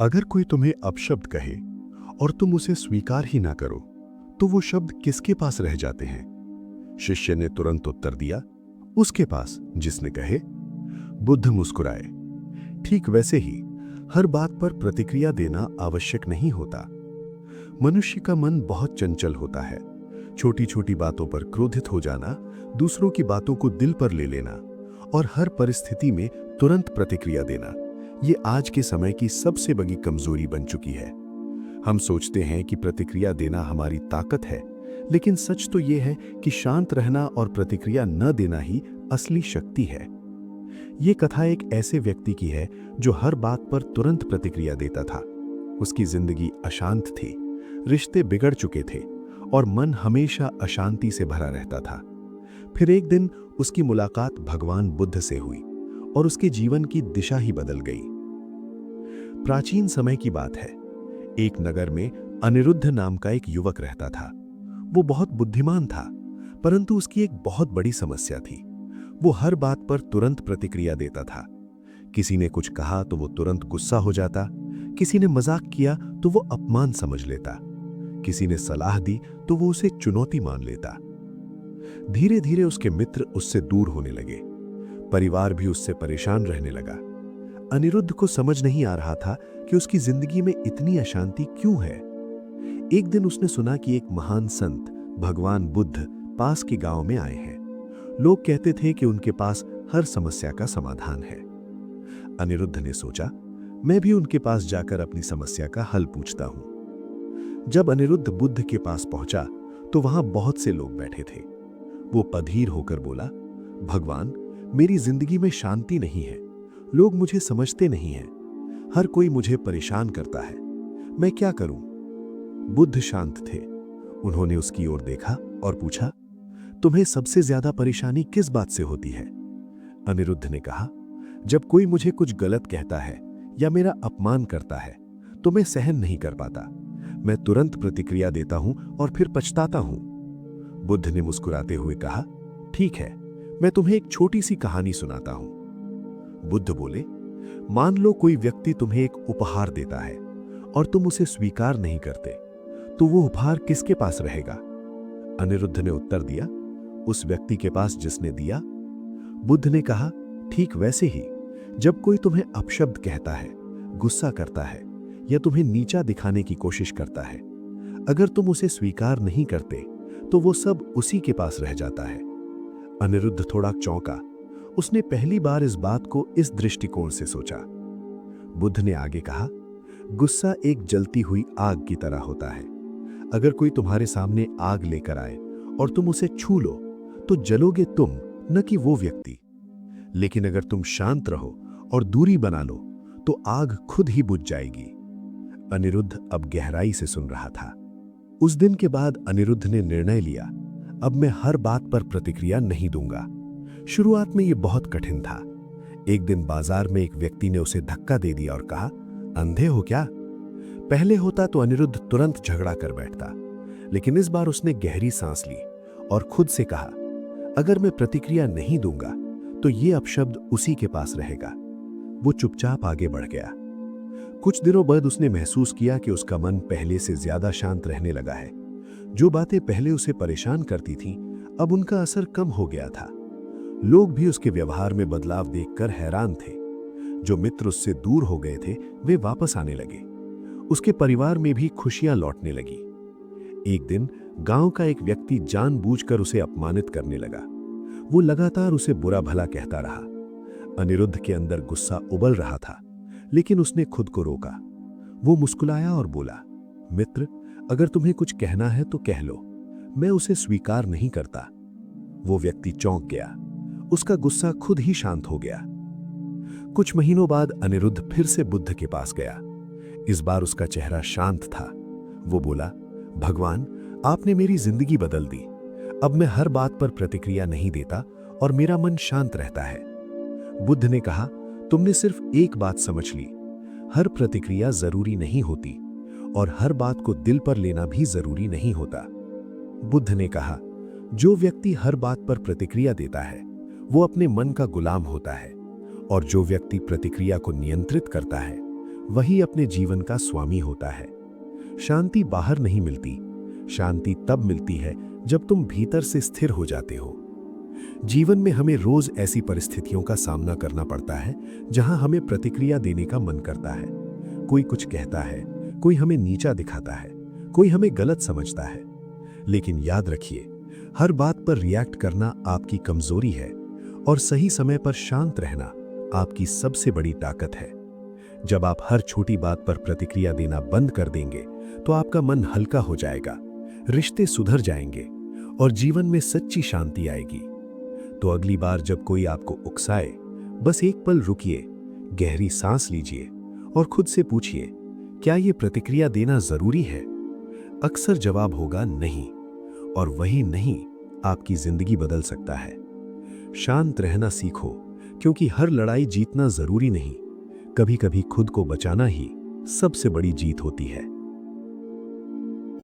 अगर कोई तुम्हें अपशब्द कहे और तुम उसे स्वीकार ही ना करो, तो वो शब्द किसके पास रह जाते हैं? शिष्य ने तुरंत उत्तर दिया, उसके पास जिसने कहे। बुद्ध मुस्कुराए। ठीक वैसे ही हर बात पर प्रतिक्रिया देना आवश्यक नहीं होता। मनुष्य का मन बहुत चंचल होता है। छोटी छोटी बातों पर क्रोधित हो जाना, दूसरों की बातों को दिल पर ले लेना और हर परिस्थिति में तुरंत प्रतिक्रिया देना, ये आज के समय की सबसे बड़ी कमजोरी बन चुकी है। हम सोचते हैं कि प्रतिक्रिया देना हमारी ताकत है, लेकिन सच तो ये है कि शांत रहना और प्रतिक्रिया न देना ही असली शक्ति है। ये कथा एक ऐसे व्यक्ति की है जो हर बात पर तुरंत प्रतिक्रिया देता था। उसकी जिंदगी अशांत थी, रिश्ते बिगड़ चुके थे और मन हमेशा अशांति से भरा रहता था। फिर एक दिन उसकी मुलाकात भगवान बुद्ध से हुई और उसके जीवन की दिशा ही बदल गई। प्राचीन समय की बात है। एक नगर में अनिरुद्ध नाम का एक युवक रहता था। वो बहुत बुद्धिमान था, परंतु उसकी एक बहुत बड़ी समस्या थी। वो हर बात पर तुरंत प्रतिक्रिया देता था। किसी ने कुछ कहा तो वो तुरंत गुस्सा हो जाता, किसी ने मजाक किया तो वो अपमान समझ लेता, किसी ने सलाह दी तो वो उसे चुनौती मान लेता। धीरे धीरे उसके मित्र उससे दूर होने लगे, परिवार भी उससे परेशान रहने लगा। अनिरुद्ध को समझ नहीं आ रहा था कि उसकी जिंदगी में इतनी अशांति क्यों है। एक दिन उसने सुना कि एक महान संत भगवान बुद्ध पास के गांव में आए हैं। लोग कहते थे कि उनके पास हर समस्या का समाधान है। अनिरुद्ध ने सोचा, मैं भी उनके पास जाकर अपनी समस्या का हल पूछता हूं। जब अनिरुद्ध बुद्ध के पास पहुंचा तो वहां बहुत से लोग बैठे थे। वो अधीर होकर बोला, भगवान, मेरी जिंदगी में शांति नहीं है। लोग मुझे समझते नहीं हैं। हर कोई मुझे परेशान करता है। मैं क्या करूं? बुद्ध शांत थे। उन्होंने उसकी ओर देखा और पूछा, तुम्हें सबसे ज्यादा परेशानी किस बात से होती है? अनिरुद्ध ने कहा, जब कोई मुझे कुछ गलत कहता है या मेरा अपमान करता है तो मैं सहन नहीं कर पाता। मैं तुरंत प्रतिक्रिया देता हूं और फिर पछताता हूं। बुद्ध ने मुस्कुराते हुए कहा, ठीक है, मैं तुम्हें एक छोटी सी कहानी सुनाता हूं। बुद्ध बोले, मान लो कोई व्यक्ति तुम्हें एक उपहार देता है और तुम उसे स्वीकार नहीं करते, तो वो उपहार किसके पास रहेगा? अनिरुद्ध ने उत्तर दिया, उस व्यक्ति के पास जिसने दिया। बुद्ध ने कहा, ठीक वैसे ही जब कोई तुम्हें अपशब्द कहता है, गुस्सा करता है या तुम्हें नीचा दिखाने की कोशिश करता है, अगर तुम उसे स्वीकार नहीं करते तो वो सब उसी के पास रह जाता है। अनिरुद्ध थोड़ा चौंका। उसने पहली बार इस बात को इस दृष्टिकोण से सोचा। बुद्ध ने आगे कहा, गुस्सा एक जलती हुई आग की तरह होता है। अगर कोई तुम्हारे सामने आग लेकर आए और तुम उसे छू लो तो जलोगे तुम, न कि वो व्यक्ति। लेकिन अगर तुम शांत रहो और दूरी बना लो तो आग खुद ही बुझ जाएगी। अनिरुद्ध अब गहराई से सुन रहा था। उस दिन के बाद अनिरुद्ध ने निर्णय लिया, अब मैं हर बात पर प्रतिक्रिया नहीं दूंगा। शुरुआत में यह बहुत कठिन था। एक दिन बाजार में एक व्यक्ति ने उसे धक्का दे दिया और कहा, अंधे हो क्या? पहले होता तो अनिरुद्ध तुरंत झगड़ा कर बैठता, लेकिन इस बार उसने गहरी सांस ली और खुद से कहा, अगर मैं प्रतिक्रिया नहीं दूंगा तो ये अपशब्द उसी के पास रहेगा। वो चुपचाप आगे बढ़ गया। कुछ दिनों बाद उसने महसूस किया कि उसका मन पहले से ज्यादा शांत रहने लगा है। जो बातें पहले उसे परेशान करती थीं, अब उनका असर कम हो गया था। लोग भी उसके व्यवहार में बदलाव देखकर हैरान थे। जो मित्र उससे दूर हो गए थे, वे वापस आने लगे। उसके परिवार में भी खुशियां लौटने लगी। एक दिन गांव का एक व्यक्ति जानबूझकर उसे अपमानित करने लगा। वो लगातार उसे बुरा भला कहता रहा। अनिरुद्ध के अंदर गुस्सा उबल रहा था, लेकिन उसने खुद को रोका। वो मुस्कुराया और बोला, मित्र, अगर तुम्हें कुछ कहना है तो कह लो, मैं उसे स्वीकार नहीं करता। वो व्यक्ति चौंक गया। उसका गुस्सा खुद ही शांत हो गया। कुछ महीनों बाद अनिरुद्ध फिर से बुद्ध के पास गया। इस बार उसका चेहरा शांत था। वो बोला, भगवान, आपने मेरी जिंदगी बदल दी। अब मैं हर बात पर प्रतिक्रिया नहीं देता और मेरा मन शांत रहता है। बुद्ध ने कहा, तुमने सिर्फ एक बात समझ ली, हर प्रतिक्रिया जरूरी नहीं होती और हर बात को दिल पर लेना भी जरूरी नहीं होता। बुद्ध ने कहा, जो व्यक्ति हर बात पर प्रतिक्रिया देता है वो अपने मन का गुलाम होता है, और जो व्यक्ति प्रतिक्रिया को नियंत्रित करता है वही अपने जीवन का स्वामी होता है। शांति बाहर नहीं मिलती, शांति तब मिलती है जब तुम भीतर से स्थिर हो जाते हो। जीवन में हमें रोज ऐसी परिस्थितियों का सामना करना पड़ता है जहां हमें प्रतिक्रिया देने का मन करता है। कोई कुछ कहता है, कोई हमें नीचा दिखाता है, कोई हमें गलत समझता है। लेकिन याद रखिए, हर बात पर रिएक्ट करना आपकी कमजोरी है और सही समय पर शांत रहना आपकी सबसे बड़ी ताकत है। जब आप हर छोटी बात पर प्रतिक्रिया देना बंद कर देंगे तो आपका मन हल्का हो जाएगा, रिश्ते सुधर जाएंगे और जीवन में सच्ची शांति आएगी। तो अगली बार जब कोई आपको उकसाए, बस एक पल रुकिए, गहरी सांस लीजिए और खुद से पूछिए, क्या ये प्रतिक्रिया देना जरूरी है? अक्सर जवाब होगा नहीं, और वही नहीं आपकी जिंदगी बदल सकता है। शांत रहना सीखो, क्योंकि हर लड़ाई जीतना जरूरी नहीं, कभी कभी खुद को बचाना ही सबसे बड़ी जीत होती है।